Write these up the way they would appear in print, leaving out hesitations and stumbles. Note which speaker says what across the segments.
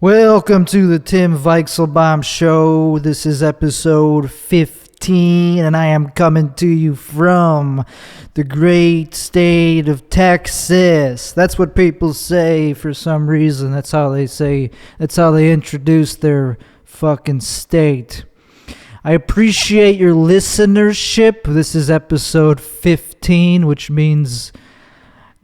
Speaker 1: Welcome to the Tim Weichselbaum Show. This is episode 15, and I am coming to you from the great state of Texas. That's what people say for some reason. That's how they say, that's how they introduce their fucking state. I appreciate your listenership. This is episode 15, which means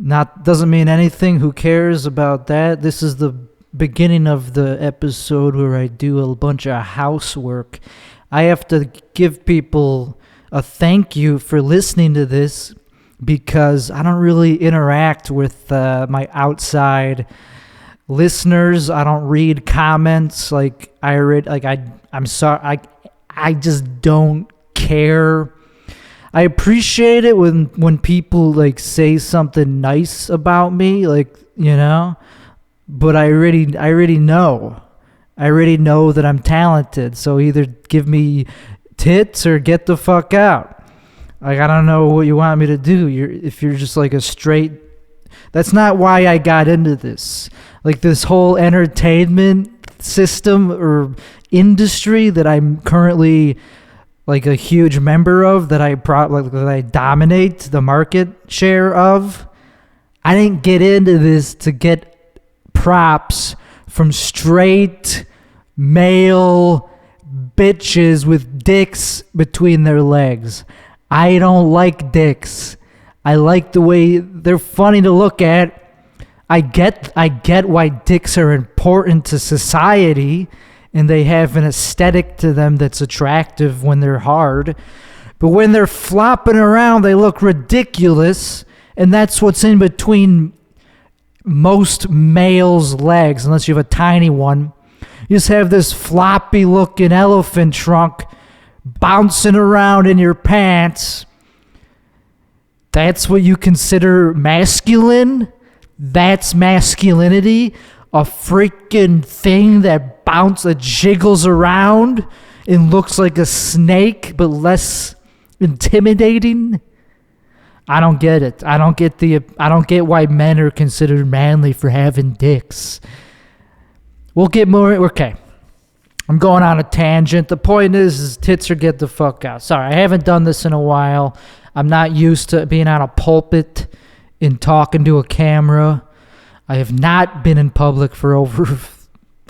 Speaker 1: doesn't mean anything. Who cares about that? This is the beginning of the episode where I do a bunch of housework. I have to give people a thank you for listening to this because I don't really interact with my outside listeners. I don't read comments I'm sorry. I just don't care. I appreciate it when people say something nice about me, but I already know. I already know that I'm talented. So either give me tits or get the fuck out. I don't know what you want me to do. If you're just a straight... That's not why I got into this. This whole entertainment system or industry that I'm currently a huge member of, that I dominate the market share of. I didn't get into this to get props from straight male bitches with dicks between their legs. I don't like dicks. I like the way they're funny to look at. I get why dicks are important to society and they have an aesthetic to them that's attractive when they're hard. But when they're flopping around, they look ridiculous, and that's what's in between most males' legs, unless you have a tiny one. You just have this floppy looking elephant trunk bouncing around in your pants. That's what you consider masculine? That's masculinity? A freaking thing that jiggles around and looks like a snake but less intimidating? I don't get it. I don't get why men are considered manly for having dicks. We'll get more. Okay. I'm going on a tangent. The point is tits or get the fuck out. Sorry, I haven't done this in a while. I'm not used to being on a pulpit and talking to a camera. I have not been in public for over,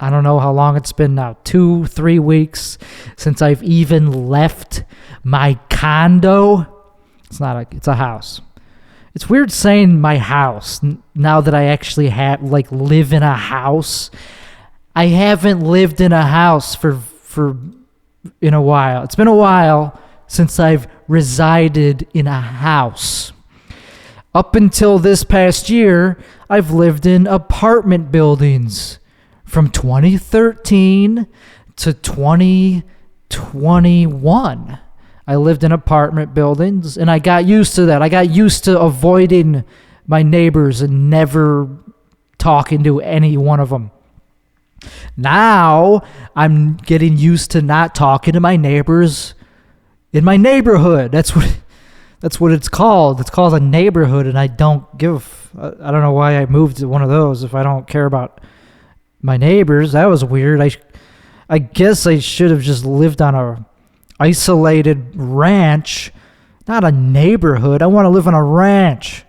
Speaker 1: I don't know how long it's been now, 2-3 weeks since I've even left my condo. It's a house. It's weird saying my house now that I actually live in a house. I haven't lived in a house in a while. It's been a while since I've resided in a house. Up until this past year, I've lived in apartment buildings from 2013 to 2021. I lived in apartment buildings, and I got used to that. I got used to avoiding my neighbors and never talking to any one of them. Now, I'm getting used to not talking to my neighbors in my neighborhood. That's what it's called. It's called a neighborhood, and I don't know why I moved to one of those if I don't care about my neighbors. That was weird. I guess I should have just lived on a isolated ranch, not a neighborhood. I want to live on a ranch.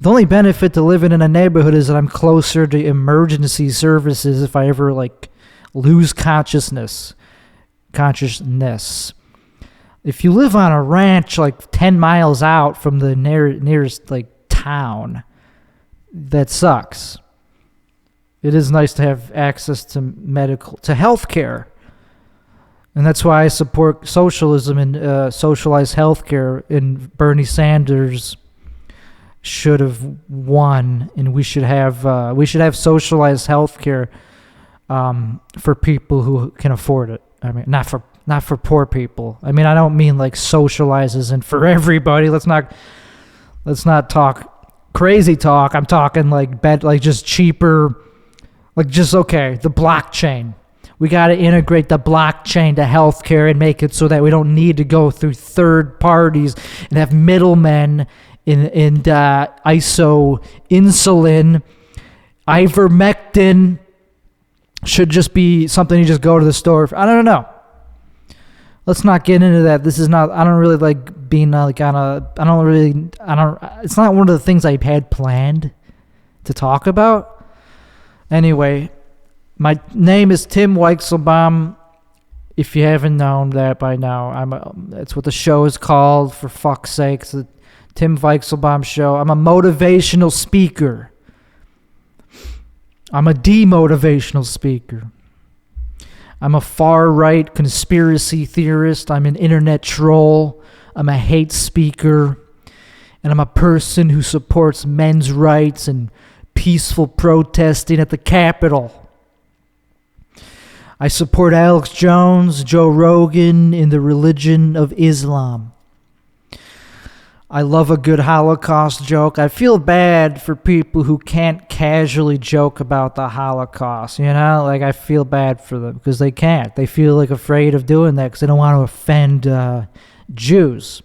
Speaker 1: The only benefit to living in a neighborhood is that I'm closer to emergency services if I ever lose consciousness. If you live on a ranch 10 miles out from the nearest town, that sucks. It is nice to have access to healthcare. And that's why I support socialism and socialized healthcare. And Bernie Sanders should have won, and we should have socialized healthcare for people who can afford it. I mean, not for poor people. I mean, I don't mean socialize as in for everybody. Let's not talk crazy talk. I'm talking just cheaper, the blockchain. We got to integrate the blockchain to healthcare and make it so that we don't need to go through third parties and have middlemen in insulin, ivermectin, should just be something you just go to the store for. I don't know. Let's not get into that. This is not, I don't really like being like on a, it's not one of the things I had planned to talk about. Anyway, my name is Tim Weichselbaum. If you haven't known that by now, that's what the show is called, for fuck's sake. It's the Tim Weichselbaum Show. I'm a motivational speaker. I'm a demotivational speaker. I'm a far-right conspiracy theorist. I'm an internet troll. I'm a hate speaker. And I'm a person who supports men's rights and peaceful protesting at the Capitol. I support Alex Jones, Joe Rogan, in the religion of Islam. I love a good Holocaust joke. I feel bad for people who can't casually joke about the Holocaust, you know? Like, I feel bad for them because they can't. They feel like afraid of doing that because they don't want to offend Jews.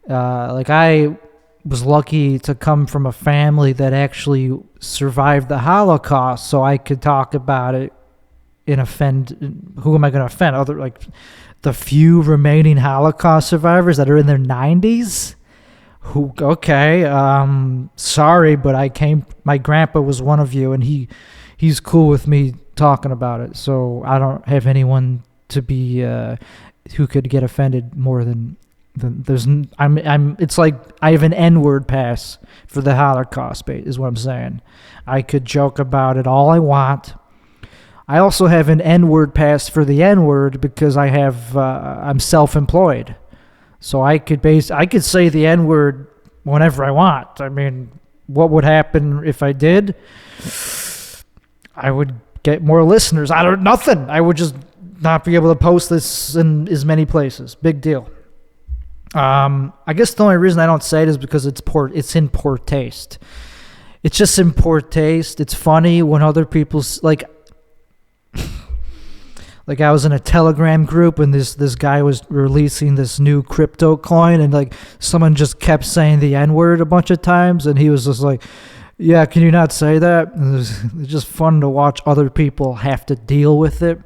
Speaker 1: Like, I was lucky to come from a family that actually survived the Holocaust, so I could talk about it and offend. Who am I going to offend? The few remaining Holocaust survivors that are in their 90s? Sorry, but my grandpa was one of you, and he's cool with me talking about it, so I don't have anyone to be who could get offended more than it's like I have an Nword pass for the Holocaust, is what I'm saying. I could joke about it all I want. I also have an Nword pass for the N-word because I'm self-employed. So I could say the N-word whenever I want. I mean, what would happen if I did? I would get more listeners. Nothing. I would just not be able to post this in as many places. Big deal. I guess the only reason I don't say it is because it's in poor taste. It's just in poor taste. It's funny when other people like I was in a Telegram group and this guy was releasing this new crypto coin, and like someone just kept saying the N-word a bunch of times, and he was just like, yeah, can you not say that? And it's just fun to watch other people have to deal with it.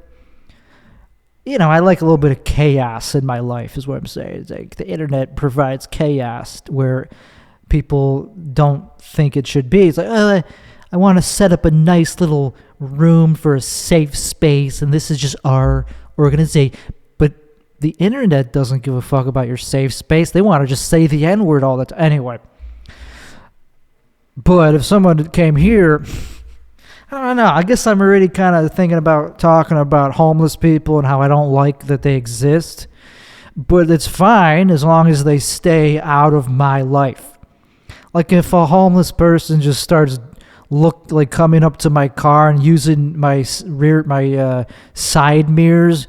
Speaker 1: You know, I like a little bit of chaos in my life is what I'm saying. It's like the internet provides chaos where people don't think it should be. It's like, I want to set up a nice little room for a safe space, and this is just our organization. But the internet doesn't give a fuck about your safe space. They want to just say the N-word all the time. Anyway. But if someone came here, I don't know. I guess I'm already kind of thinking about talking about homeless people and how I don't like that they exist. But it's fine as long as they stay out of my life. Like if a homeless person just starts coming up to my car and using my side mirrors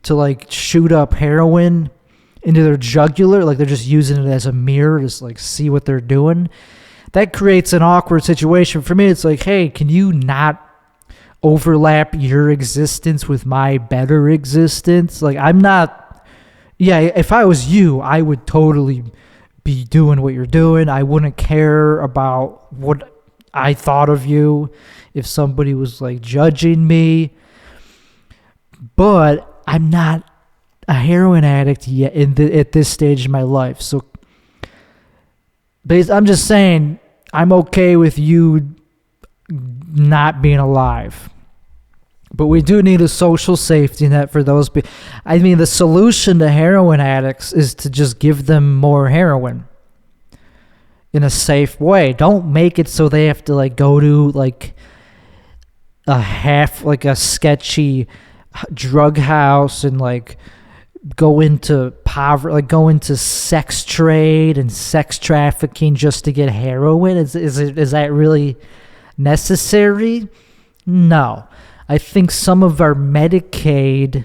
Speaker 1: to like shoot up heroin into their jugular, like they're just using it as a mirror to like see what they're doing, that creates an awkward situation for me. It's like, hey, can you not overlap your existence with my better existence? Like, if I was you, I would totally be doing what you're doing. I wouldn't care about what I thought of you if somebody was like judging me. But I'm not a heroin addict yet at this stage in my life. So I'm just saying I'm okay with you not being alive. But we do need a social safety net for those people. I mean, the solution to heroin addicts is to just give them more heroin in a safe way. Don't make it so they have to like go to like a sketchy drug house and like go into poverty, like go into sex trade and sex trafficking just to get heroin. Is that really necessary? No. I think some of our Medicaid,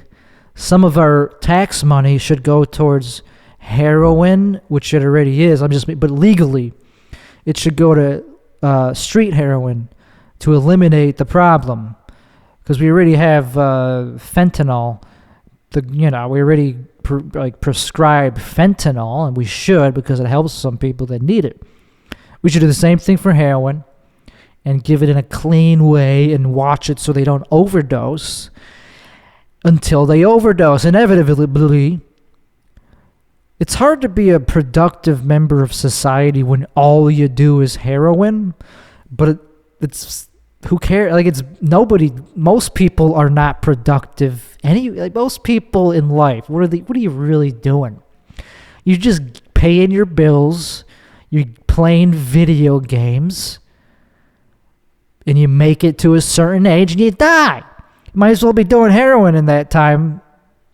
Speaker 1: some of our tax money should go towards heroin, which it already is. But legally, it should go to street heroin to eliminate the problem, because we already have fentanyl. We already prescribe fentanyl, and we should, because it helps some people that need it. We should do the same thing for heroin. and give it in a clean way and watch it so they don't overdose until they overdose. Inevitably, it's hard to be a productive member of society when all you do is heroin, but it's who cares? Like, it's nobody. Most people are not productive. Most people in life, what are you really doing? You're just paying your bills. You're playing video games, and you make it to a certain age and you die. You might as well be doing heroin in that time.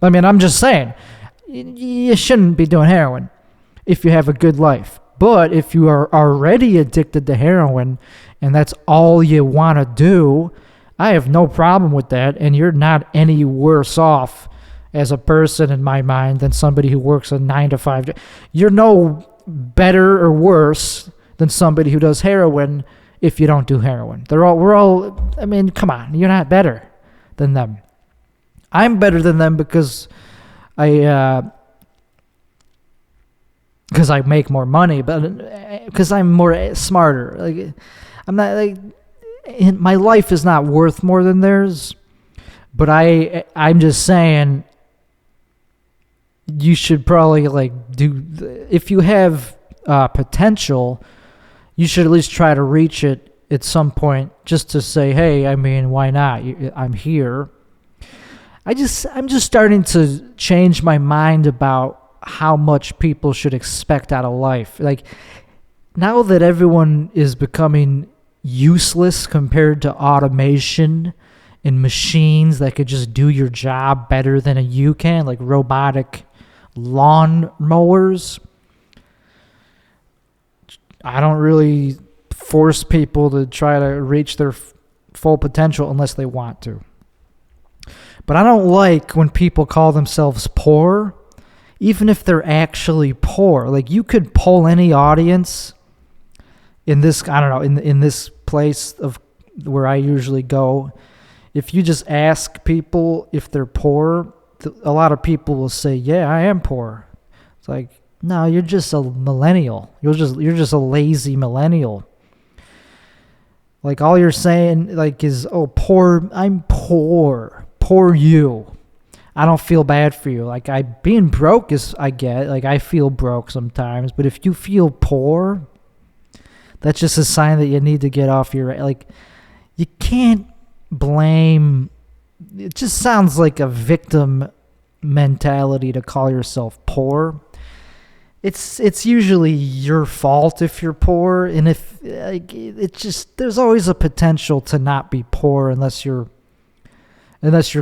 Speaker 1: I mean, I'm just saying, you shouldn't be doing heroin if you have a good life. But if you are already addicted to heroin and that's all you want to do, I have no problem with that. And you're not any worse off as a person in my mind than somebody who works a 9 to 5. You're no better or worse than somebody who does heroin if you don't do heroin. I mean, come on, you're not better than them. I'm better than them because I make more money, but because I'm more smarter. Like, I'm not like, my life is not worth more than theirs, but I'm just saying you should probably if you have potential, you should at least try to reach it at some point, just to say, hey, I mean, why not? I'm here. I'm just starting to change my mind about how much people should expect out of life. Like, now that everyone is becoming useless compared to automation and machines that could just do your job better than you can, like robotic lawn mowers, I don't really force people to try to reach their full potential unless they want to. But I don't like when people call themselves poor, even if they're actually poor. Like, you could poll any audience in this, I don't know, in this place of where I usually go. If you just ask people if they're poor, a lot of people will say, yeah, I am poor. It's like, no, you're just a millennial. You're just a lazy millennial. Like, all you're saying, like, is, oh, poor, I'm poor. Poor you. I don't feel bad for you. Like, being broke is, I get, like, I feel broke sometimes, but if you feel poor, that's just a sign that you need to get off your, like, you can't blame, it just sounds like a victim mentality to call yourself poor. It's usually your fault if you're poor, and if, like, it's just, there's always a potential to not be poor unless you're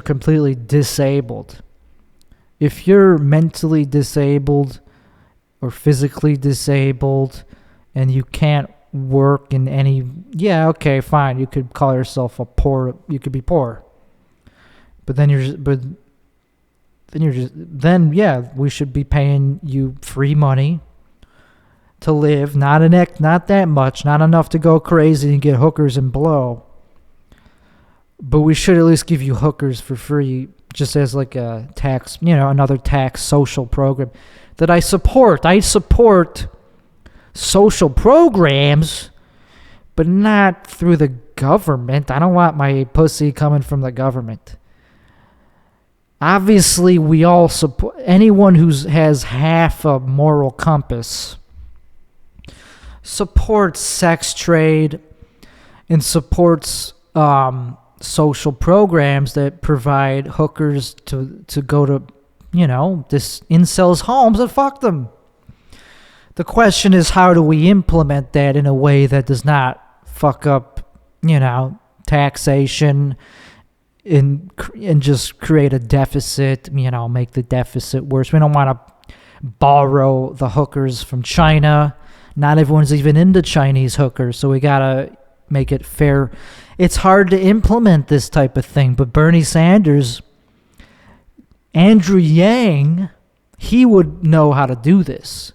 Speaker 1: completely disabled. If you're mentally disabled or physically disabled and you can't work in any, yeah, okay, fine, you could call yourself you could be poor. But then yeah, we should be paying you free money to live, not that much, not enough to go crazy and get hookers and blow. But we should at least give you hookers for free, just as like a tax, another tax social program that I support. I support social programs, but not through the government. I don't want my pussy coming from the government. Obviously, we all support anyone who has half a moral compass, supports sex trade and supports social programs that provide hookers to go to, this incels' homes and fuck them. The question is, how do we implement that in a way that does not fuck up, taxation and just create a deficit, make the deficit worse. We don't want to borrow the hookers from China. Not everyone's even into Chinese hookers, so we got to make it fair. It's hard to implement this type of thing, but Bernie Sanders, Andrew Yang, he would know how to do this.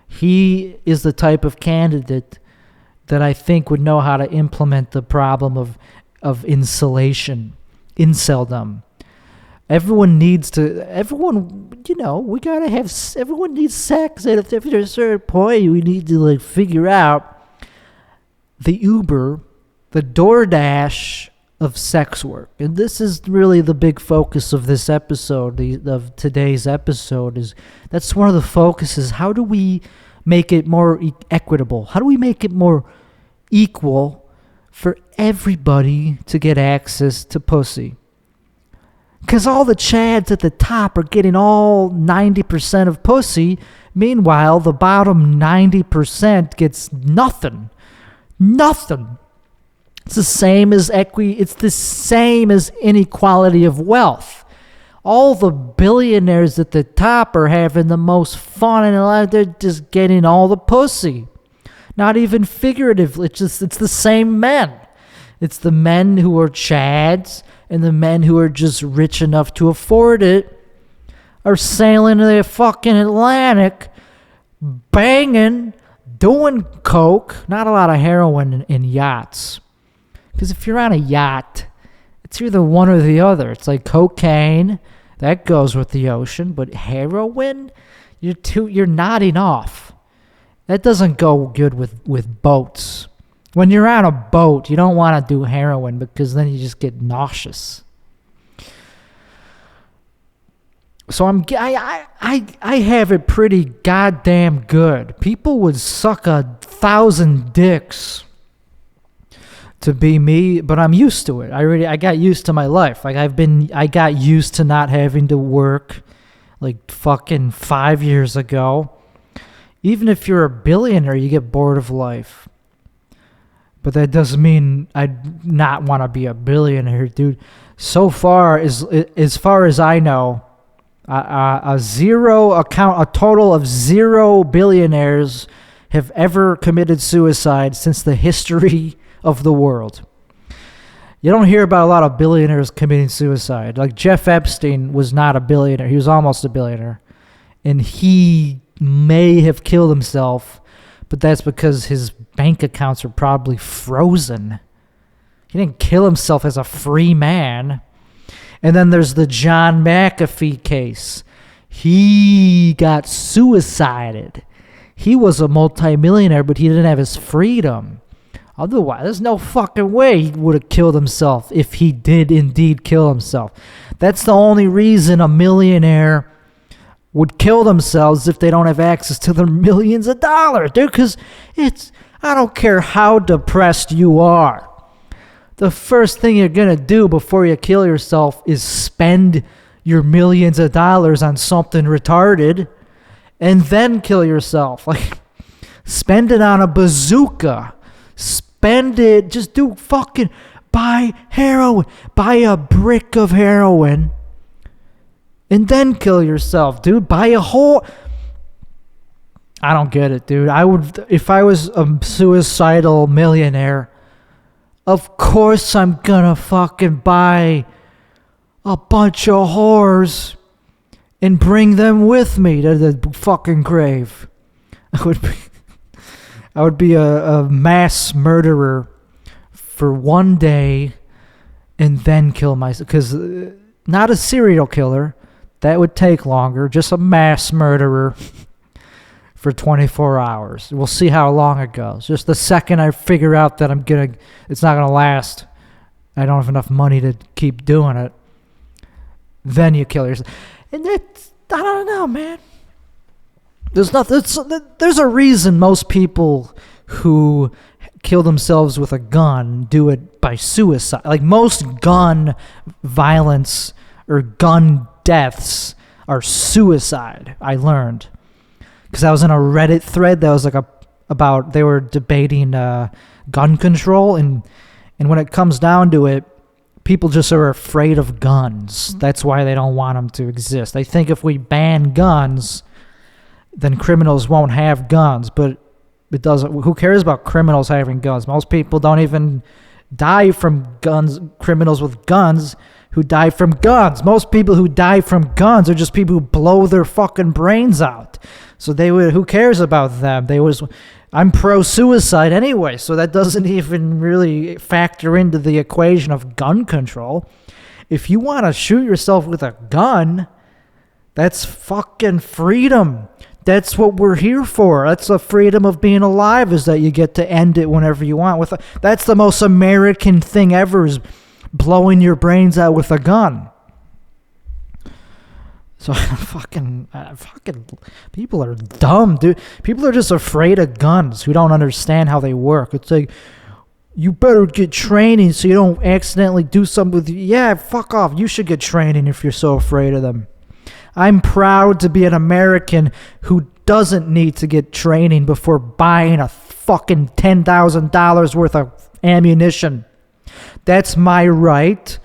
Speaker 1: He is the type of candidate that I think would know how to implement the problem of inceldom. Everyone needs sex, and if there's a certain point, we need to figure out the Uber the DoorDash of sex work. And this is really the big focus of this episode, of today's episode, is that's one of the focuses. How do we make it more equitable? How do we make it more equal for everybody to get access to pussy? Because all the chads at the top are getting all 90% of pussy. Meanwhile, the bottom 90% gets nothing. Nothing. It's the same as It's the same as inequality of wealth. All the billionaires at the top are having the most fun in their life. They're just getting all the pussy. Not even figuratively. It's the same men. It's the men who are chads and the men who are just rich enough to afford it are sailing to the fucking Atlantic, banging, doing coke. Not a lot of heroin in yachts. Because if you're on a yacht, it's either one or the other. It's like cocaine, that goes with the ocean, but heroin, you're nodding off. That doesn't go good with boats. When you're on a boat, you don't want to do heroin because then you just get nauseous. So I have it pretty goddamn good. People would suck 1,000 dicks to be me, but I'm used to it. I got used to my life. Like I got used to not having to work like fucking 5 years ago. Even if you're a billionaire, you get bored of life. But that doesn't mean I'd not want to be a billionaire, dude. So far, as far as I know, a total of 0 billionaires have ever committed suicide since the history of the world. You don't hear about a lot of billionaires committing suicide. Like Jeff Epstein was not a billionaire. He was almost a billionaire. And he may have killed himself, but that's because his bank accounts are probably frozen. He didn't kill himself as a free man. And then there's the John McAfee case. He got suicided. He was a multimillionaire, but he didn't have his freedom. Otherwise, there's no fucking way he would have killed himself if he did indeed kill himself. That's the only reason a millionaire would kill themselves if they don't have access to their millions of dollars, dude, because I don't care how depressed you are. The first thing you're going to do before you kill yourself is spend your millions of dollars on something retarded and then kill yourself. Like, spend it on a bazooka. Spend it, just do fucking, buy heroin. Buy a brick of heroin. And then kill yourself, dude. Buy a whole... I don't get it, dude. If I was a suicidal millionaire, of course I'm gonna fucking buy a bunch of whores and bring them with me to the fucking grave. I would be a mass murderer for one day and then kill myself. Because not a serial killer. That would take longer. Just a mass murderer for 24 hours. We'll see how long it goes. Just the second I figure out that it's not going to last, I don't have enough money to keep doing it, then you kill yourself. And I don't know, man. There's a reason most people who kill themselves with a gun do it by suicide. Like most gun violence or gun deaths are suicide, I learned. Because I was in a Reddit thread that was like about they were debating gun control, and when it comes down to it, people just are afraid of guns. That's why they don't want them to exist. They think if we ban guns, then criminals won't have guns, but it doesn't. Who cares about criminals having guns? Most people don't even die from guns, criminals with guns who die from guns. Most people who die from guns are just people who blow their fucking brains out. So who cares about them? I'm pro-suicide anyway, so that doesn't even really factor into the equation of gun control. If you want to shoot yourself with a gun, that's fucking freedom. That's what we're here for. That's the freedom of being alive, is that you get to end it whenever you want. That's the most American thing ever, is blowing your brains out with a gun. So fucking people are dumb, dude. People are just afraid of guns who don't understand how they work. It's like, you better get training so you don't accidentally do something with you. Yeah, fuck off. You should get training if you're so afraid of them. I'm proud to be an American who doesn't need to get training before buying a fucking $10,000 worth of ammunition. That's my right,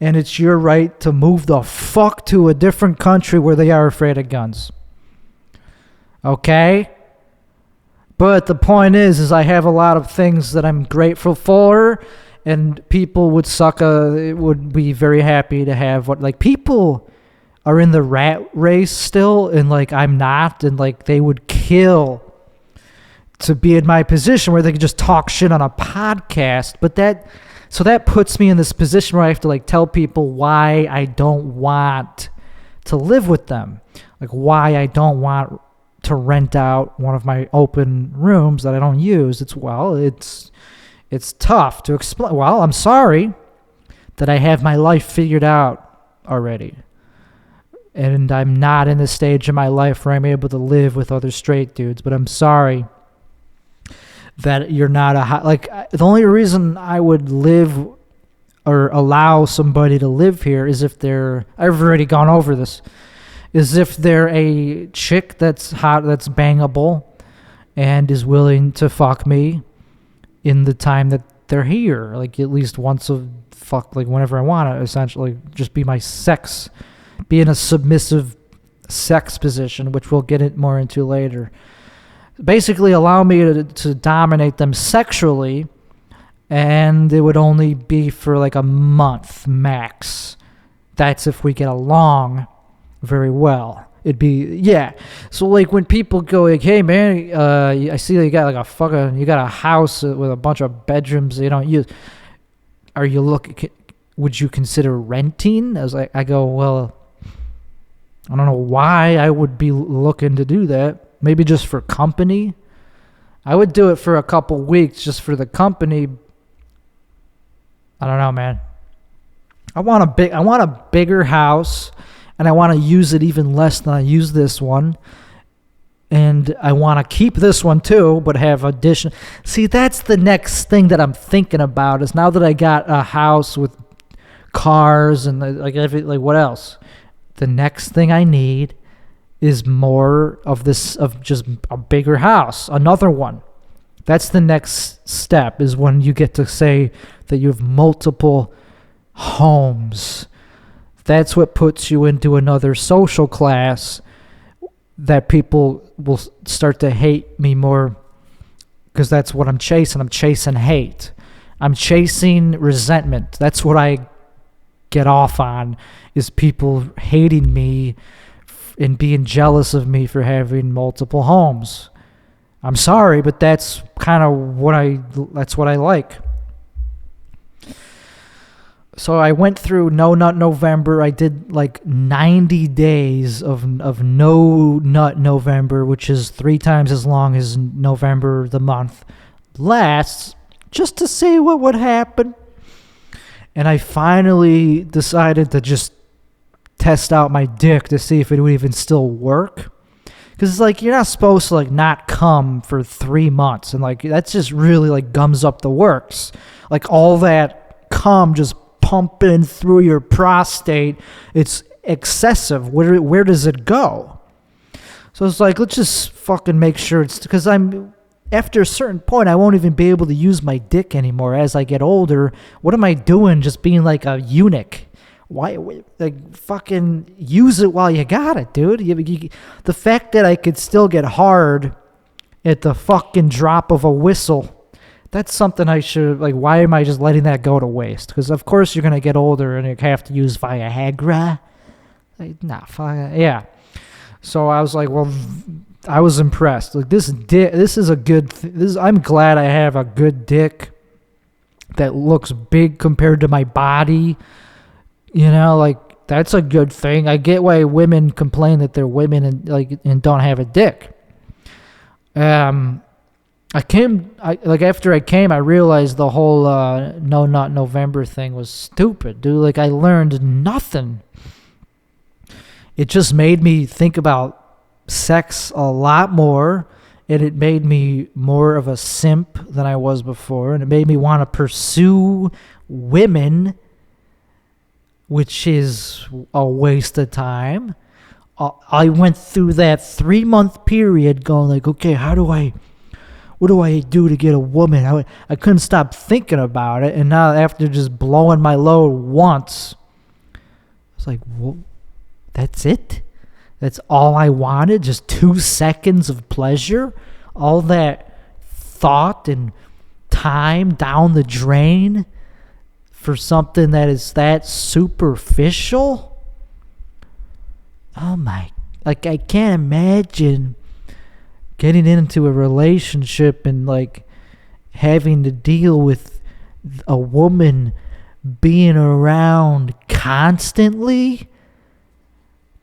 Speaker 1: and it's your right to move the fuck to a different country where they are afraid of guns. Okay? But the point is I have a lot of things that I'm grateful for, and people would be very happy to have people are in the rat race still, and I'm not, and they would kill to be in my position where they could just talk shit on a podcast. But that puts me in this position where I have to tell people why I don't want to live with them, why I don't want to rent out one of my open rooms that I don't use. It's tough to explain. Well, I'm sorry that I have my life figured out already. And I'm not in the stage of my life where I'm able to live with other straight dudes. But I'm sorry that you're not the only reason I would live or allow somebody to live here is if I've already gone over this, is if they're a chick that's hot, that's bangable, and is willing to fuck me in the time that they're here. At least once a fuck, whenever I want to, essentially, just be my sex. Be in a submissive sex position, which we'll get more into later. Basically, allow me to dominate them sexually, and it would only be for a month max. That's if we get along very well. It'd be, yeah. So when people go hey man, I see that you got you got a house with a bunch of bedrooms you don't use. Are you would you consider renting? I go, well, I don't know why I would be looking to do that. Maybe just for company. I would do it for a couple weeks just for the company. I don't know, man. I want a bigger house, and I want to use it even less than I use this one. And I want to keep this one too, but have addition. See, that's the next thing that I'm thinking about, is now that I got a house with cars and what else? The next thing I need is more of this, of just a bigger house, another one. That's the next step, is when you get to say that you have multiple homes. That's what puts you into another social class that people will start to hate me more, because that's what I'm chasing. I'm chasing hate. I'm chasing resentment. That's what I get off on, is people hating me and being jealous of me for having multiple homes. I'm sorry, but that's kind of that's what I like. So I went through No Nut November. I did 90 days of No Nut November, which is 3 times as long as November the month lasts, just to see what would happen. And I finally decided to just test out my dick to see if it would even still work. Because you're not supposed to not come for 3 months. And that's just really gums up the works. All that cum just pumping through your prostate, it's excessive. Where does it go? So it's let's just fucking make sure it's, because after a certain point, I won't even be able to use my dick anymore as I get older. What am I doing just being a eunuch? Why, fucking use it while you got it, dude. The fact that I could still get hard at the fucking drop of a whistle, that's something I should, why am I just letting that go to waste? Because of course you're going to get older and you have to use Viagra. Yeah. So I was well, I was impressed. This is a good, I'm glad I have a good dick that looks big compared to my body. that's a good thing. I get why women complain that they're women and don't have a dick. After I came, I realized the whole No Nut November thing was stupid, dude. Like, I learned nothing. It just made me think about sex a lot more, and it made me more of a simp than I was before, and it made me want to pursue women, which is a waste of time. I went through that 3-month period going like, okay, what do I do to get a woman? I couldn't stop thinking about it, and now after just blowing my load once, I was like, whoa, that's it? That's all I wanted? Just 2 seconds of pleasure? All that thought and time down the drain for something that is that superficial? Oh my, like, I can't imagine getting into a relationship and like having to deal with a woman being around constantly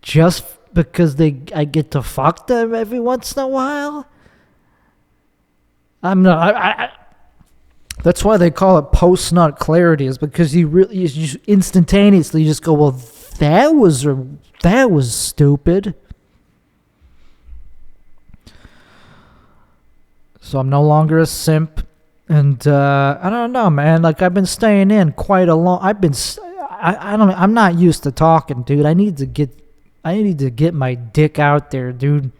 Speaker 1: just because I get to fuck them every once in a while. I'm not. That's why they call it post-nut clarity, is because you just instantaneously just go, well, that was stupid. So I'm no longer a simp, and I don't know, man. Like, I've been staying in quite a long. I'm not used to talking, dude. I need to get my dick out there, dude.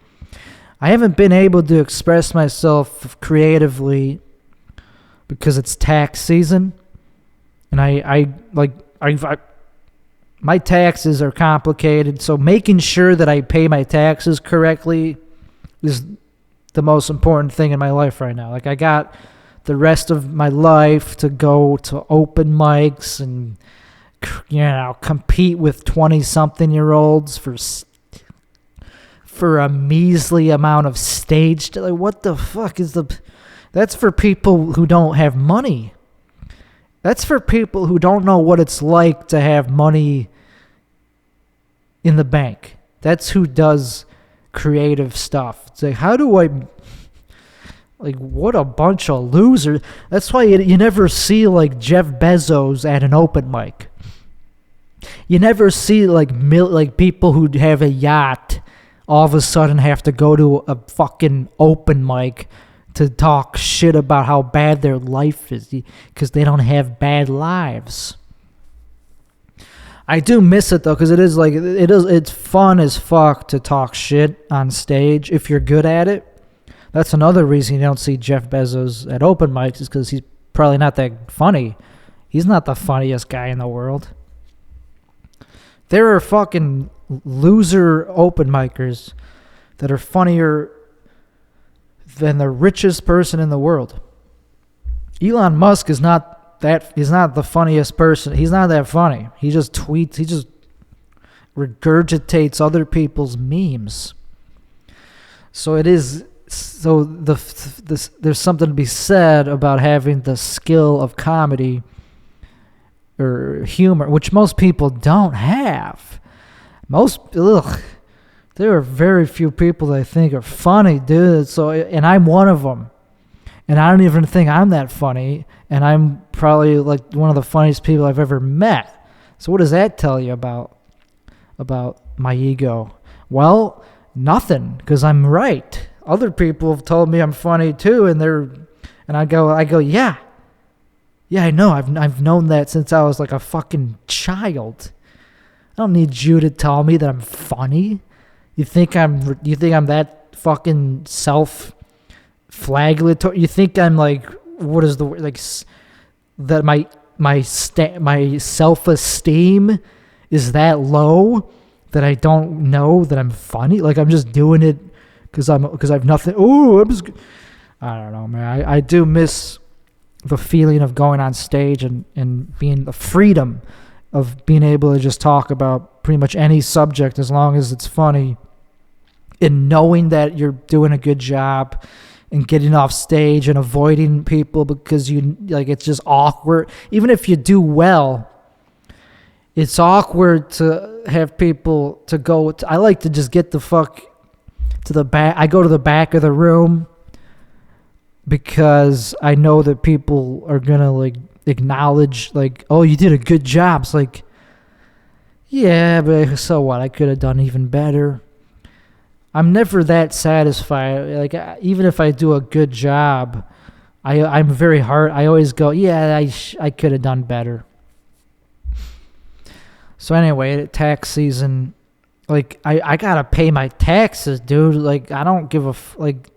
Speaker 1: I haven't been able to express myself creatively because it's tax season, and my taxes are complicated. So making sure that I pay my taxes correctly is the most important thing in my life right now. Like, I got the rest of my life to go to open mics and, compete with 20-something-year-olds for a measly amount of stage. Like, what the fuck is that's for people who don't have money. That's for people who don't know what it's like to have money in the bank. That's who does creative stuff. It's like, how do I, like, what a bunch of losers. That's why you never see like Jeff Bezos at an open mic. You never see like people who have a yacht all of a sudden have to go to a fucking open mic to talk shit about how bad their life is because they don't have bad lives. I do miss it though, because it's fun as fuck to talk shit on stage if you're good at it. That's another reason you don't see Jeff Bezos at open mics, is because he's probably not that funny. He's not the funniest guy in the world. There are fucking loser open micers that are funnier than the richest person in the world. Elon Musk is not the funniest person. He's not that funny. He just tweets. He just regurgitates other people's memes. So it is. So there's something to be said about having the skill of comedy or humor, which most people don't have. There are very few people that I think are funny, dude. So, and I'm one of them. And I don't even think I'm that funny. And I'm probably like one of the funniest people I've ever met. So what does that tell you about my ego? Well, nothing, because I'm right. Other people have told me I'm funny too, and I go, yeah, I know. I've known that since I was like a fucking child. I don't need you to tell me that I'm funny. You think I'm that fucking self-flagellatory? You think I'm like, what is the word, like, that my self-esteem is that low that I don't know that I'm funny? Like, I'm just doing it because I've nothing. I don't know, man. I do miss the feeling of going on stage and being the freedom of being able to just talk about pretty much any subject as long as it's funny, and knowing that you're doing a good job and getting off stage and avoiding people because it's just awkward. Even if you do well, it's awkward to have people to go. I like to just get the fuck to the back. I go to the back of the room because I know that people are gonna like acknowledge, like, oh, you did a good job. It's like, yeah, but so what? I could have done even better. I'm never that satisfied. Like, even if I do a good job, I'm very hard. I always go, yeah, I could have done better. So anyway, tax season, like, I gotta pay my taxes, dude. Like, I don't give a like.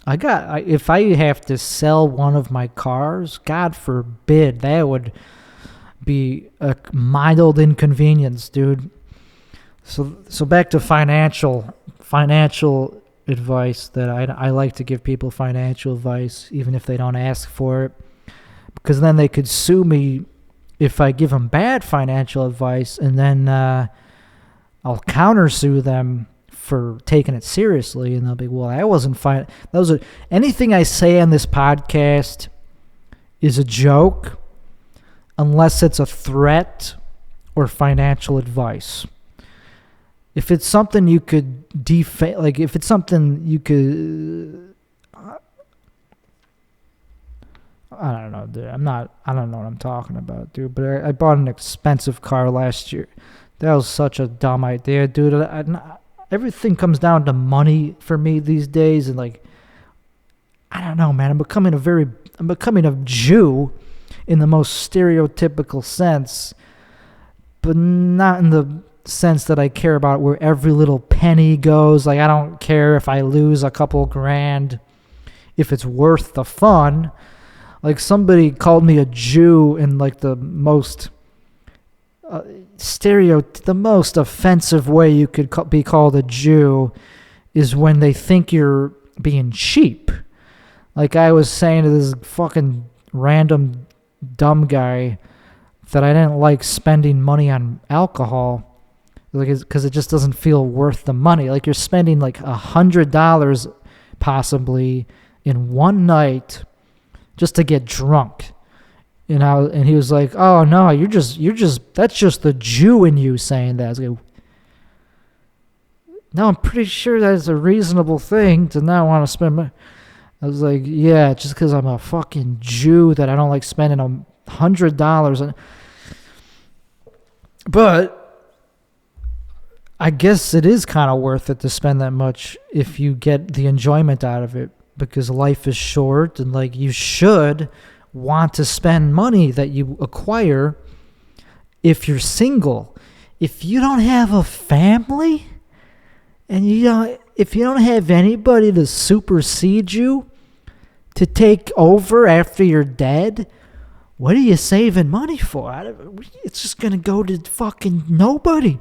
Speaker 1: If I have to sell one of my cars, God forbid, that would be a mild inconvenience, dude. So back to financial advice, that I like to give people financial advice even if they don't ask for it, because then they could sue me if I give them bad financial advice, and then I'll countersue them for taking it seriously, and they'll be, well, that wasn't fine. Anything I say on this podcast is a joke unless it's a threat or financial advice. If it's something you could like if it's something you could, I don't know, dude. I don't know what I'm talking about, dude. But I bought an expensive car last year. That was such a dumb idea, dude. Everything comes down to money for me these days, and like, I don't know, man. I'm becoming a Jew in the most stereotypical sense, but not in the sense that I care about where every little penny goes. Like, I don't care if I lose a couple grand if it's worth the fun. Like, somebody called me a Jew in like the most the most offensive way you could be called a Jew is when they think you're being cheap. Like, I was saying to this fucking random dumb guy that I didn't like spending money on alcohol, like, because it just doesn't feel worth the money. Like, you're spending like $100 possibly in one night just to get drunk. And he was like, oh no, you're just that's just the Jew in you saying that. I was like, no, I'm pretty sure that's a reasonable thing to not want to spend money. I was like, yeah, just because I'm a fucking Jew that I don't like spending $100. But I guess it is kind of worth it to spend that much if you get the enjoyment out of it, because life is short, and like, you should want to spend money that you acquire if you're single. If you don't have a family, and if you don't have anybody to supersede you, to take over after you're dead, what are you saving money for? It's just gonna go to fucking nobody.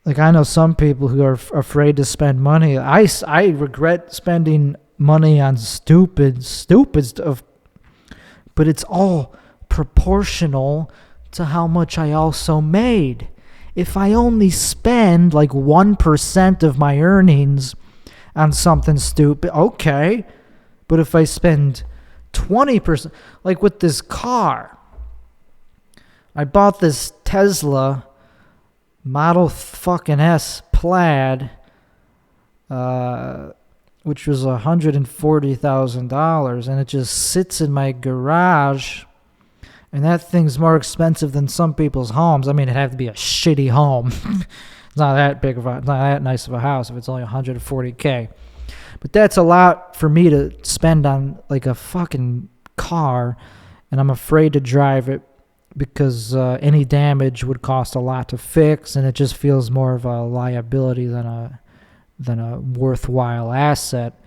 Speaker 1: Like, I know some people who are afraid to spend money. I regret spending money on stupid stuff, but it's all proportional to how much I also made. If I only spend like 1% of my earnings on something stupid, okay, but if I spend 20%, like with this car, I bought this Tesla Model fucking S Plaid, which was $140,000, and it just sits in my garage, and that thing's more expensive than some people's homes. I mean, it'd have to be a shitty home. It's not that nice of a house if it's only $140K. But that's a lot for me to spend on like a fucking car, and I'm afraid to drive it because any damage would cost a lot to fix, and it just feels more of a liability than a worthwhile asset.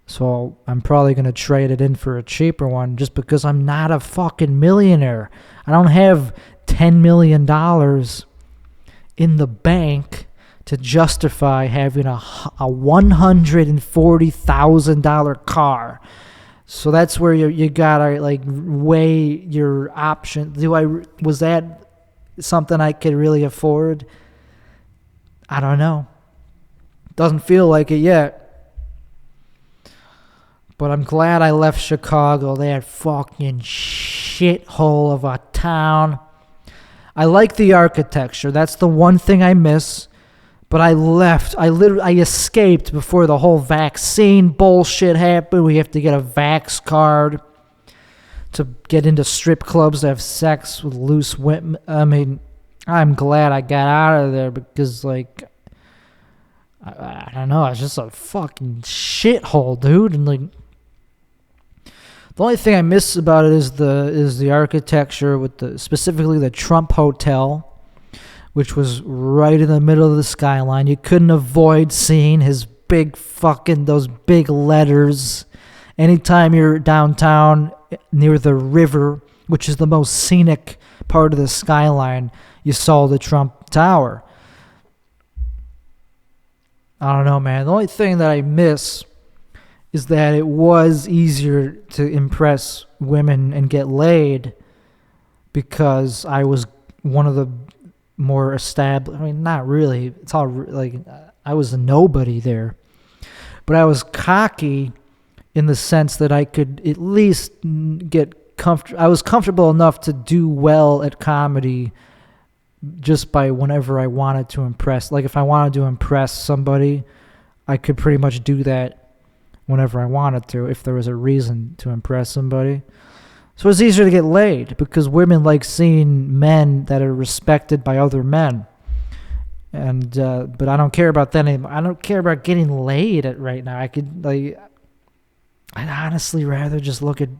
Speaker 1: So I'm probably going to trade it in for a cheaper one, just because I'm not a fucking millionaire. I don't have $10 million in the bank to justify having a $140,000 car. So that's where you gotta like weigh your options. Was that something I could really afford? I don't know. Doesn't feel like it yet. But I'm glad I left Chicago, that fucking shithole of a town. I like the architecture. That's the one thing I miss. But I left. I escaped before the whole vaccine bullshit happened. We have to get a vax card to get into strip clubs to have sex with loose women. I mean, I'm glad I got out of there because, like, I don't know. It's just a fucking shithole, dude. And like, the only thing I miss about it is the architecture with specifically the Trump Hotel, which was right in the middle of the skyline. You couldn't avoid seeing those big letters. Anytime you're downtown near the river, which is the most scenic part of the skyline, you saw the Trump Tower. I don't know, man. The only thing that I miss is that it was easier to impress women and get laid because I was one of the more established. I mean, not really. It's all like I was a nobody there, but I was cocky in the sense that I could at least get comfortable. I was comfortable enough to do well at comedy just by whenever I wanted to impress. Like if I wanted to impress somebody, I could pretty much do that whenever I wanted to if there was a reason to impress somebody. So it's easier to get laid because women like seeing men that are respected by other men. And but I don't care about that anymore. I don't care about getting laid right now. I'd honestly rather just look at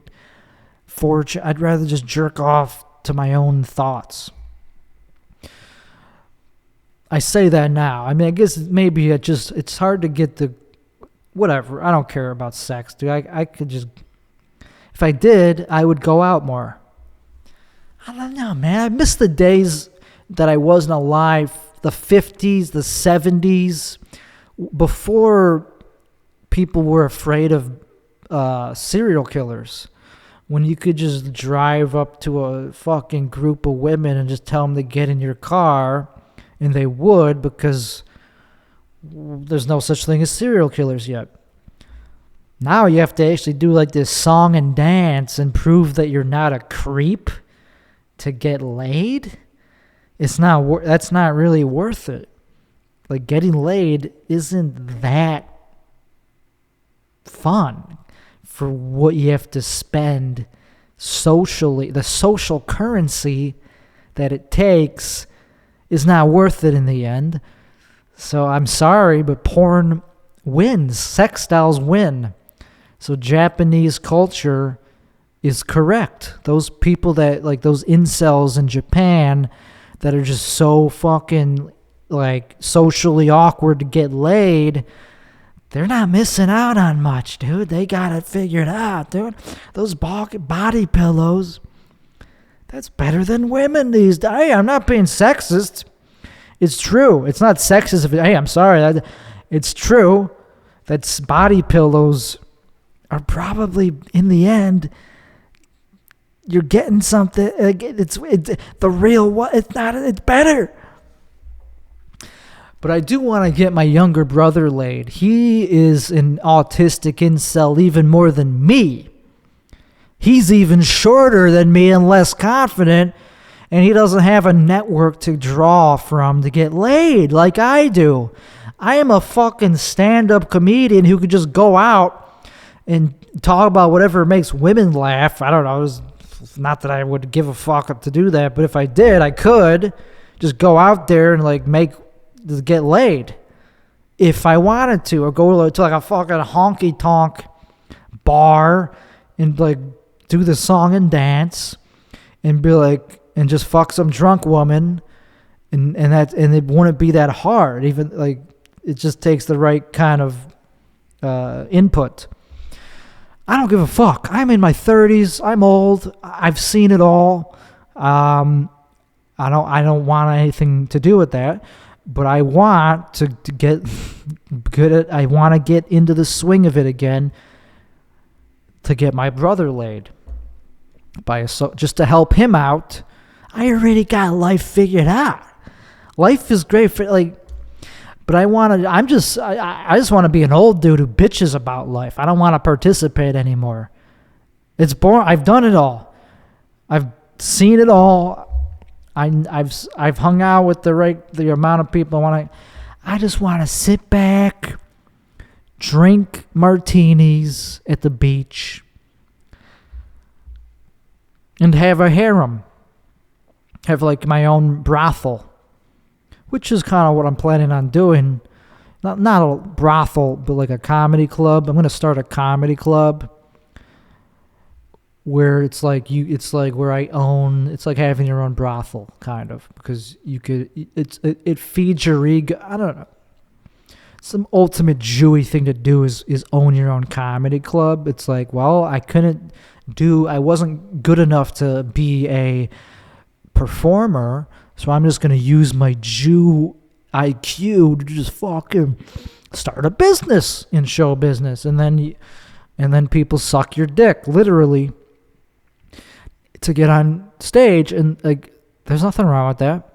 Speaker 1: fortune. I'd rather just jerk off to my own thoughts. I say that now. I mean, I guess maybe it's hard to get the whatever. I don't care about sex, dude. I could just. If I did, I would go out more. I don't know, man. I miss the days that I wasn't alive, the 50s, the 70s, before people were afraid of serial killers. When you could just drive up to a fucking group of women and just tell them to get in your car, and they would because there's no such thing as serial killers yet. Now you have to actually do like this song and dance and prove that you're not a creep to get laid. That's not really worth it. Like getting laid isn't that fun for what you have to spend socially. The social currency that it takes is not worth it in the end. So I'm sorry, but porn wins. Sex dolls win. So Japanese culture is correct. Those people that, like those incels in Japan that are just so fucking like socially awkward to get laid, they're not missing out on much, dude. They got it figured out, dude. Those body pillows, that's better than women these days. Hey, I'm not being sexist. It's true. It's not sexist. Hey, I'm sorry. It's true that body pillows are probably, in the end, you're getting something. It's the real one. It's not. It's better. But I do want to get my younger brother laid. He is an autistic incel even more than me. He's even shorter than me and less confident, and he doesn't have a network to draw from to get laid like I do. I am a fucking stand-up comedian who could just go out and talk about whatever makes women laugh. I don't know. It's not that I would give a fuck to do that, but if I did, I could just go out there and get laid if I wanted to, or go to like a fucking honky tonk bar and like do the song and dance and be like, and just fuck some drunk woman, and it wouldn't be that hard. Even like it just takes the right kind of input. I don't give a fuck. I'm in my 30s. I'm old. I've seen it all. I don't want anything to do with that, but I want to get good at. I want to get into the swing of it again to get my brother laid just to help him out. I already got life figured out. Life is great for but I just want to be an old dude who bitches about life. I don't want to participate anymore. It's boring. I've done it all. I've seen it all. I've hung out with the amount of people I just want to sit back, drink martinis at the beach, and have a harem. Have like my own brothel, which is kind of what I'm planning on doing. Not a brothel, but like a comedy club. I'm going to start a comedy club where it's like where I own, it's like having your own brothel kind of, because it feeds your ego. I don't know. Some ultimate Jewy thing to do is own your own comedy club. It's like, well, I wasn't good enough to be a performer, so I'm just going to use my Jew IQ to just fucking start a business in show business, and then people suck your dick, literally, to get on stage, and like there's nothing wrong with that.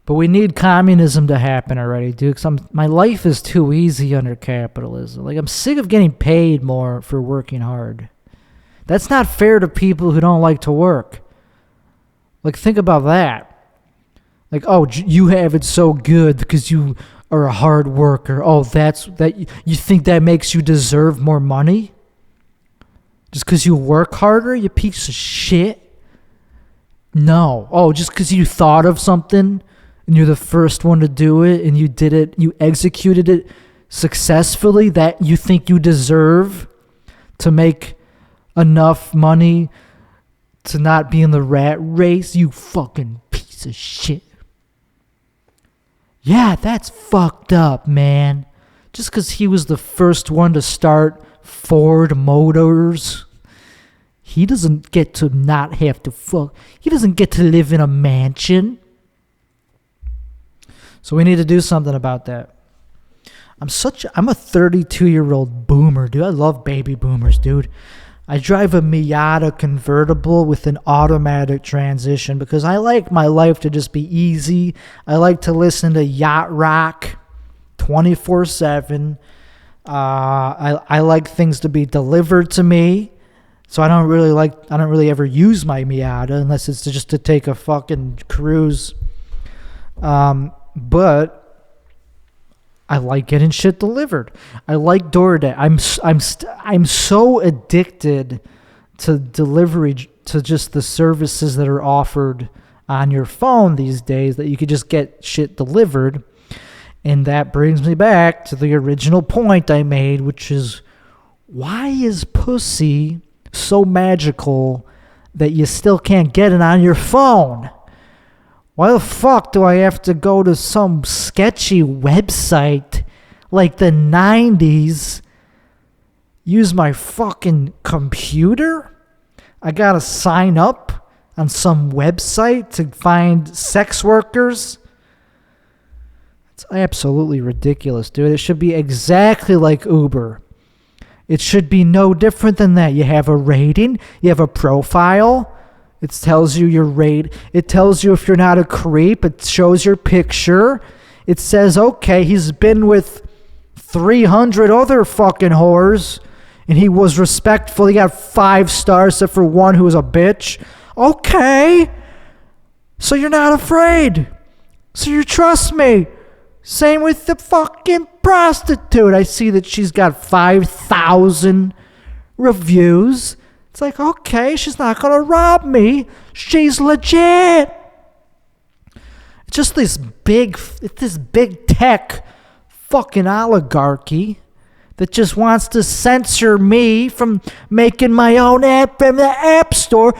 Speaker 1: But we need communism to happen already, dude, because my life is too easy under capitalism. Like, I'm sick of getting paid more for working hard. That's not fair to people who don't like to work. Like, think about that. Like, oh, you have it so good because you are a hard worker. Oh, you think that makes you deserve more money? Just because you work harder, you piece of shit? No. Oh, just because you thought of something and you're the first one to do it and you did it, you executed it successfully, that you think you deserve to make enough money to not be in the rat race? You fucking piece of shit. Yeah, that's fucked up, man. Just because he was the first one to start Ford Motors, he doesn't get to not have to fuck. He doesn't get to live in a mansion. So we need to do something about that. I'm a 32-year-old boomer, dude. I love baby boomers, dude. I drive a Miata convertible with an automatic transmission because I like my life to just be easy. I like to listen to yacht rock 24/7. I like things to be delivered to me, so I don't really ever use my Miata unless it's just to take a fucking cruise. But I like getting shit delivered. I like DoorDash. I'm so addicted to delivery, to just the services that are offered on your phone these days, that you could just get shit delivered. And that brings me back to the original point I made, which is, why is pussy so magical that you still can't get it on your phone? Why the fuck do I have to go to some sketchy website like the 90s, use my fucking computer? I gotta sign up on some website to find sex workers? It's absolutely ridiculous, dude. It should be exactly like Uber. It should be no different than that. You have a rating, you have a profile. It tells you your rate. It tells you if you're not a creep. It shows your picture. It says, okay, he's been with 300 other fucking whores, and he was respectful. He got 5 stars except for one who was a bitch. Okay. So you're not afraid. So you trust me. Same with the fucking prostitute. I see that she's got 5,000 reviews. It's like, okay, she's not going to rob me. She's legit. It's just this big tech fucking oligarchy that just wants to censor me from making my own app in the App Store,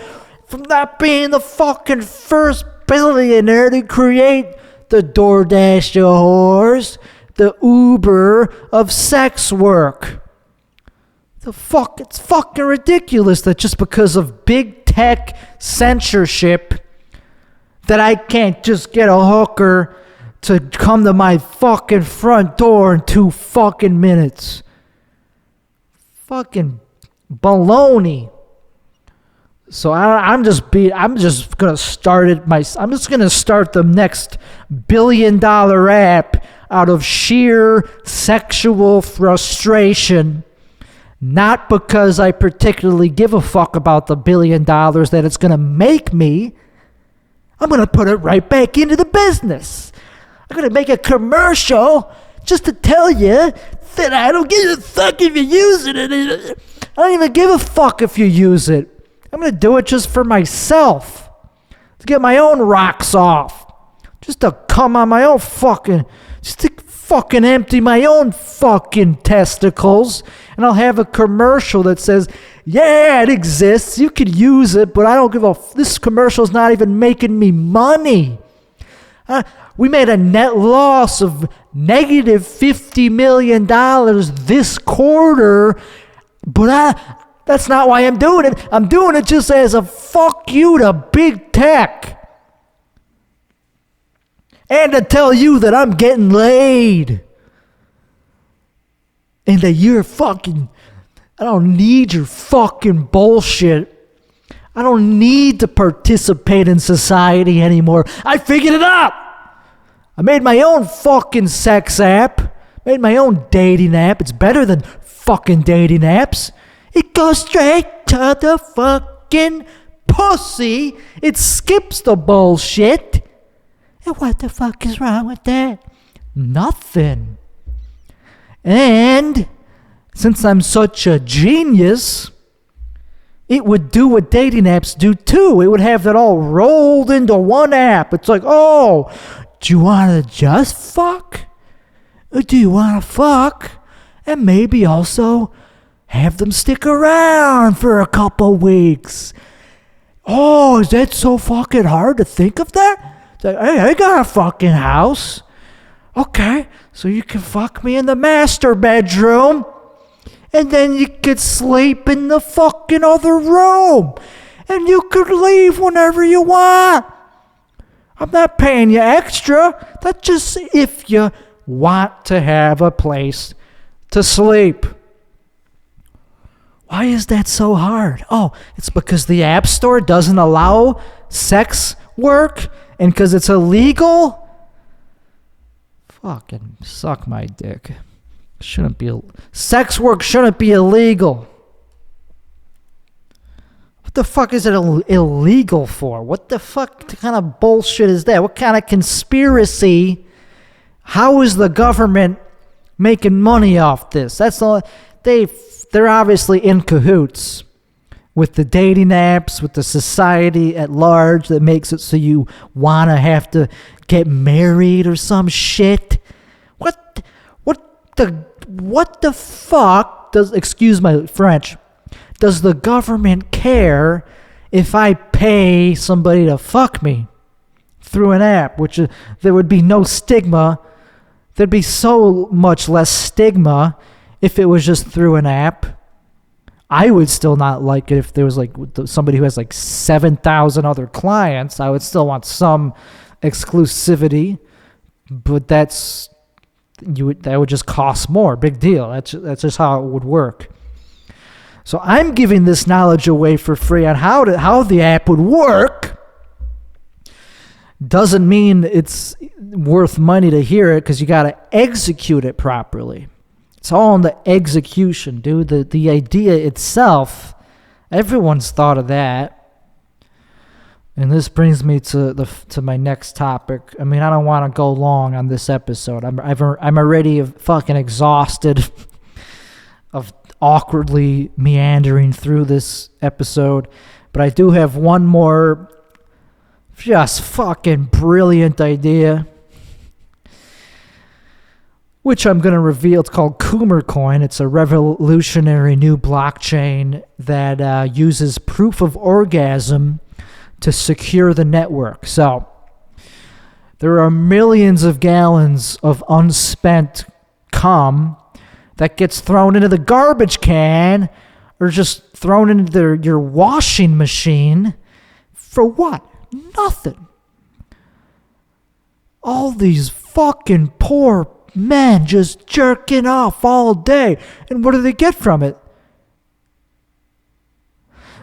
Speaker 1: from not being the fucking first billionaire to create the DoorDash of whores, the Uber of sex work. It's fucking ridiculous that just because of big tech censorship that I can't just get a hooker to come to my fucking front door in 2 fucking minutes. Fucking baloney. So I'm just gonna start the next $1 billion app out of sheer sexual frustration. Not because I particularly give a fuck about the $1 billion that it's going to make me. I'm going to put it right back into the business. I'm going to make a commercial just to tell you that I don't give a fuck if you use it. I don't even give a fuck if you use it. I'm going to do it just for myself. To get my own rocks off. Just to come on my own fucking... Just to fucking empty my own fucking testicles. And I'll have a commercial that says, yeah, it exists. You could use it, but I don't give a... This commercial's not even making me money. We made a net loss of negative $50 million this quarter, but that's not why I'm doing it. I'm doing it just as a fuck you to big tech. And to tell you that I'm getting laid. And that you're fucking... I don't need your fucking bullshit. I don't need to participate in society anymore. I figured it out. I made my own fucking sex app. Made my own dating app. It's better than fucking dating apps. It goes straight to the fucking pussy. It skips the bullshit. And what the fuck is wrong with that? Nothing. And since I'm such a genius, it would do what dating apps do too. It would have it all rolled into one app. It's like, oh, do you want to just fuck? Or do you want to fuck and maybe also have them stick around for a couple weeks? Oh, is that so fucking hard to think of that? It's like, hey, I got a fucking house. Okay, so you can fuck me in the master bedroom. And then you could sleep in the fucking other room. And you could leave whenever you want. I'm not paying you extra. That's just if you want to have a place to sleep. Why is that so hard? Oh, it's because the App Store doesn't allow sex work and because it's illegal? Fucking suck my dick. Sex work shouldn't be illegal. What the fuck is it illegal for? What the fuck kind of bullshit is that? What kind of conspiracy? How is the government making money off this? That's all. They're obviously in cahoots with the dating apps, with the society at large that makes it so you want to have to get married or some shit. What the fuck does, excuse my French, does the government care if I pay somebody to fuck me through an app, which there would be no stigma. There'd be so much less stigma if it was just through an app. I would still not like it if there was like somebody who has like 7,000 other clients. I would still want some exclusivity, but that would just cost more. Big deal. That's just how it would work. So I'm giving this knowledge away for free on how the app would work. Doesn't mean it's worth money to hear it because you got to execute it properly. It's all in the execution, dude. The idea itself, everyone's thought of that. And this brings me to my next topic. I mean, I don't want to go long on this episode. I'm already fucking exhausted of awkwardly meandering through this episode. But I do have one more just fucking brilliant idea, which I'm going to reveal. It's called Coin. It's a revolutionary new blockchain that uses proof of orgasm to secure the network. So there are millions of gallons of unspent cum that gets thrown into the garbage can or just thrown into your washing machine. For what? Nothing. All these fucking poor men just jerking off all day. And what do they get from it?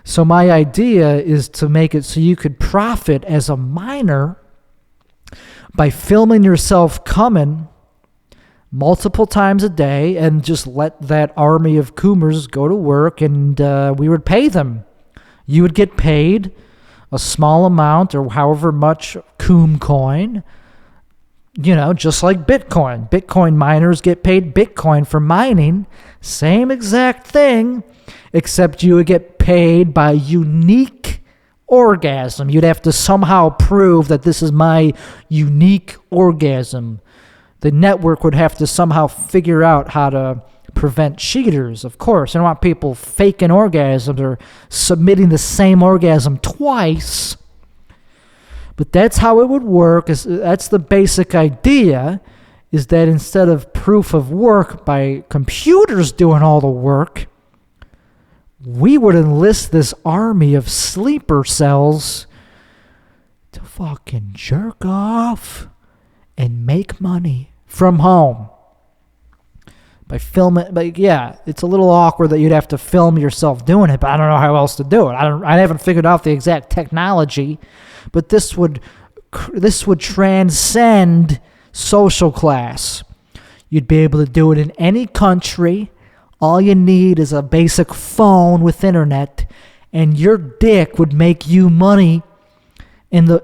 Speaker 1: So my idea is to make it so you could profit as a minor by filming yourself coming multiple times a day and just let that army of coomers go to work, and we would pay them. You would get paid a small amount or however much coom coin, just like Bitcoin. Bitcoin miners get paid Bitcoin for mining. Same exact thing, except you would get paid by unique orgasm. You'd have to somehow prove that this is my unique orgasm. The network would have to somehow figure out how to prevent cheaters, of course. I don't want people faking orgasms or submitting the same orgasm twice. But that's how it would work. That's the basic idea, is that instead of proof of work by computers doing all the work, we would enlist this army of sleeper cells to fucking jerk off and make money from home. By filming, but yeah, it's a little awkward that you'd have to film yourself doing it, but I don't know how else to do it. I haven't figured out the exact technology, but this would transcend social class. You'd be able to do it in any country. All you need is a basic phone with internet, and your dick would make you money. It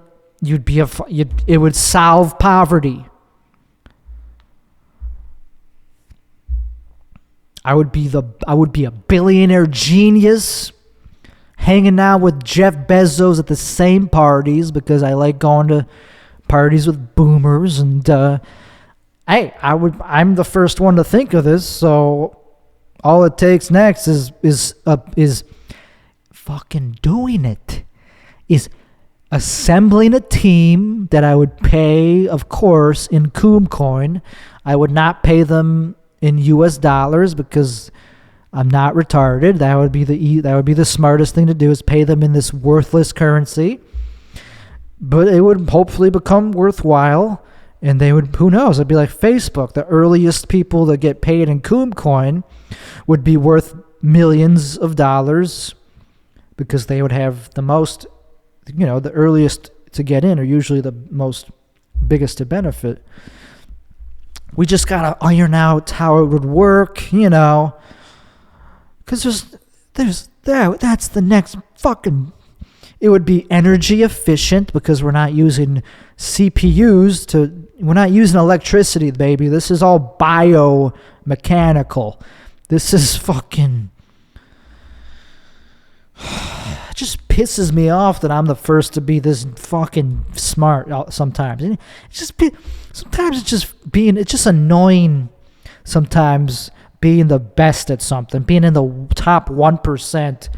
Speaker 1: would solve poverty. I would be a billionaire genius, hanging out with Jeff Bezos at the same parties because I like going to parties with boomers. And I'm the first one to think of this. So all it takes next is fucking doing it. Is assembling a team that I would pay, of course, in Coom coin. I would not pay them in US dollars because I'm not retarded. That would be the smartest thing to do, is pay them in this worthless currency. But it would hopefully become worthwhile, and they would, who knows, it'd be like Facebook. The earliest people that get paid in Coom coin would be worth millions of dollars because they would have the most, the earliest to get in are usually the biggest to benefit. We just gotta iron out how it would work, because that's the next fucking. It would be energy efficient because we're not using CPUs we're not using electricity, baby. This is all biomechanical. This is fucking. It just pisses me off that I'm the first to be this fucking smart sometimes. Sometimes it's just annoying sometimes being the best at something, being in the top 1%.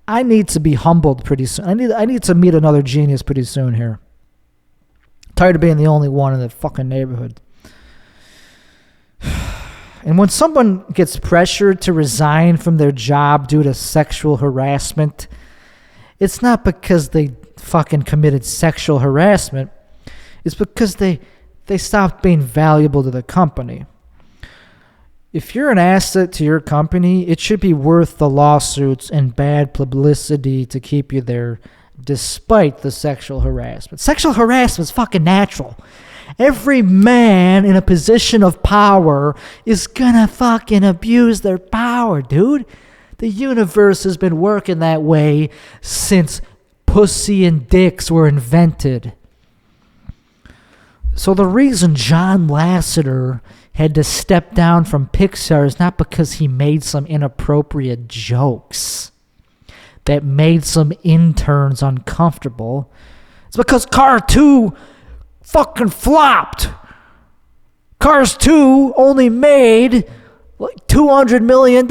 Speaker 1: I need to be humbled pretty soon. I need to meet another genius pretty soon here. Tired of being the only one in the fucking neighborhood. And when someone gets pressured to resign from their job due to sexual harassment, it's not because they fucking committed sexual harassment. It's because they stopped being valuable to the company. If you're an asset to your company, it should be worth the lawsuits and bad publicity to keep you there, despite the sexual harassment. Sexual harassment is fucking natural. Every man in a position of power is gonna fucking abuse their power, dude. The universe has been working that way since pussy and dicks were invented. So the reason John Lasseter had to step down from Pixar is not because he made some inappropriate jokes that made some interns uncomfortable. It's because Cars 2 fucking flopped. Cars 2 only made like $200 million.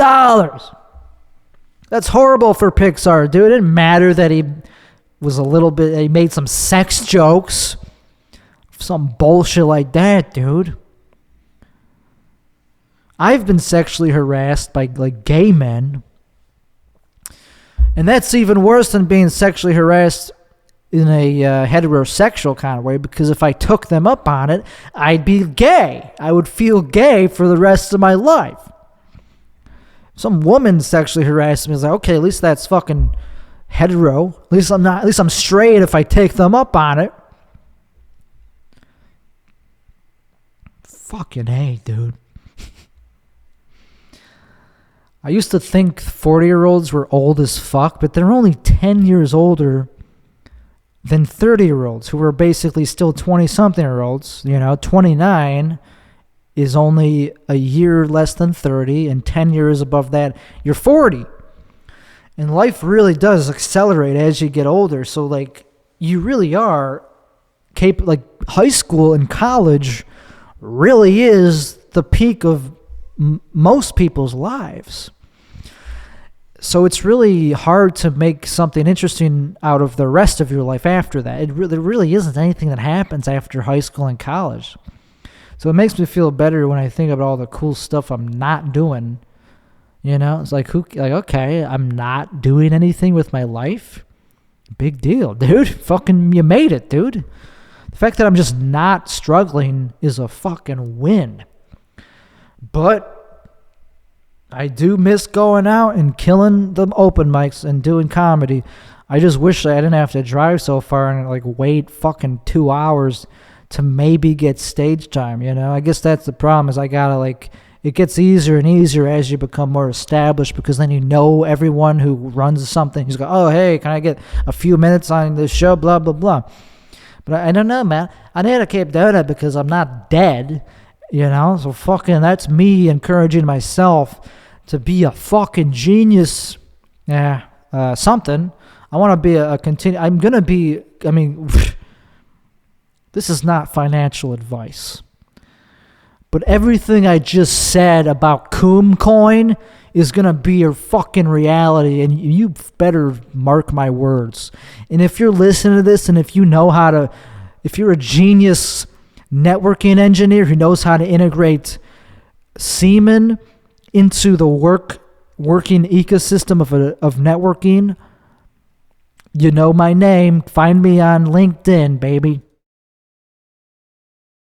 Speaker 1: That's horrible for Pixar, dude. It didn't matter that he made some sex jokes. Some bullshit like that, dude. I've been sexually harassed by gay men. And that's even worse than being sexually harassed in a heterosexual kind of way, because if I took them up on it, I'd be gay. I would feel gay for the rest of my life. Some woman sexually harassed me. It's like, okay, at least that's fucking hetero. At least I'm straight if I take them up on it. Fucking A, dude. I used to think 40-year-olds were old as fuck, but they're only 10 years older than 30-year-olds who are basically still 20-something-year-olds. 29 is only a year less than 30, and 10 years above that, you're 40. And life really does accelerate as you get older. So, like, you really are capable. Like, high school and college really is the peak of most people's lives. So it's really hard to make something interesting out of the rest of your life after that. There really isn't anything that happens after high school and college. So it makes me feel better when I think about all the cool stuff I'm not doing. It's like, okay, I'm not doing anything with my life. Big deal, dude. Fucking, you made it, dude. The fact that I'm just not struggling is a fucking win. But I do miss going out and killing the open mics and doing comedy. I just wish I didn't have to drive so far and like wait fucking 2 hours to maybe get stage time, I guess that's the problem, is I gotta it gets easier and easier as you become more established, because then everyone who runs something. He's go, oh, hey, can I get a few minutes on this show, blah, blah, blah. But I don't know, man. I need to keep doing it because I'm not dead. So fucking that's me encouraging myself to be a fucking genius. Something. I want to be I'm going to be, this is not financial advice. But everything I just said about Coin is going to be your fucking reality, and you better mark my words. And if you're listening to this, and if you're a genius networking engineer who knows how to integrate semen into the working ecosystem of networking, you know my name. Find me on LinkedIn, baby.